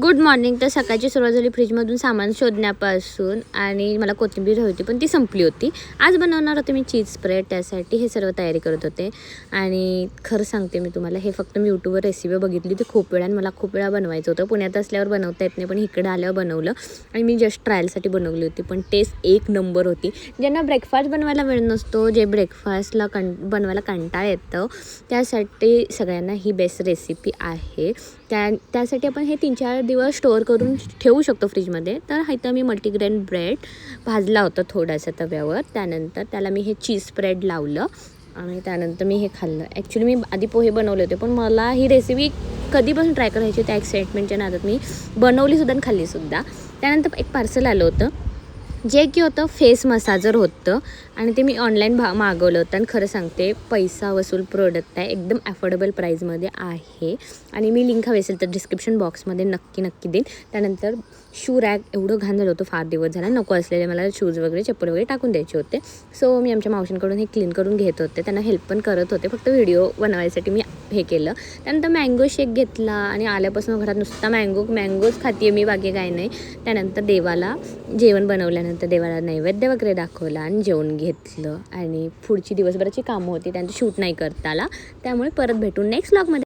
Good morning. तर सकाळची सुरुवात झाली फ्रीजमधून सामान शोधण्यापासून आणि मला कोथिंबीर होती पण ती संपली होती. आज बनवणार होते मी चीज स्प्रेड, त्यासाठी हे सर्व तयारी करत होते. आणि खरं सांगते मी तुम्हाला, हे फक्त मी यूट्यूबवर रेसिपी बघितली होती खूप वेळा आणि मला खूप वेळा बनवायचं होतं. पुण्यात असल्यावर बनवता येत नाही, पण इकडे आल्यावर बनवलं आणि मी जस्ट ट्रायलसाठी बनवली होती. पण टेस्ट एक नंबर होती. ज्यांना ब्रेकफास्ट बनवायला वेळ नसतो, जे ब्रेकफास्टला बनवायला कंटाळा येतं, त्यासाठी सगळ्यांना ही बेस्ट रेसिपी आहे. त्यासाठी आपण हे 3-4 दिवस स्टोअर करून ठेवू शकतो फ्रीजमध्ये. तर इथं मी मल्टीग्रेन ब्रेड भाजला होता थोडासा तव्यावर. त्यानंतर त्याला मी हे चीज स्प्रेड लावलं आणि त्यानंतर मी हे खाल्लं. ॲक्च्युली मी आधी पोहे बनवले होते, पण मला ही रेसिपी कधीपासून ट्राय करायची, त्या एक्साइटमेंटच्या नादात मी बनवलीसुद्धा आणि खाल्लीसुद्धा. त्यानंतर एक पार्सल आलं होतं, जे की होतं फेस मसाजर होतं आणि ते मी ऑनलाईन मागवलं होतं. आणि खरं सांगते, पैसा वसूल प्रोडक्ट आहे, एकदम अफोर्डेबल प्राईजमध्ये आहे. आणि मी लिंक हवी असेल तर डिस्क्रिप्शन बॉक्समध्ये नक्की देईन. त्यानंतर शू रॅक एवढं घाण झालं होतं, फार दिवस झाला, नको असलेले मला शूज वगैरे, चप्पल वगैरे टाकून द्यायचे होते. सो मी आमच्या मावशींकडून हे क्लीन करून घेत होते, त्यांना हेल्प पण करत होते, फक्त व्हिडिओ बनवायसाठी मी हे केलं. त्यानंतर मँगो शेक घेतला आणि आल्यापासून घरात नुसता मँगोज खाते आहे मी, बाकी काय नाही. त्यानंतर देवाला जेवण बनवल्यानंतर देवाला नैवेद्य वगैरे दाखवला आणि जेवण घेतलं. आणि पुढची दिवसभराची कामं होती, त्यांचं शूट नाही करता आला, त्यामुळे परत भेटून नेक्स्ट व्लॉगमध्ये.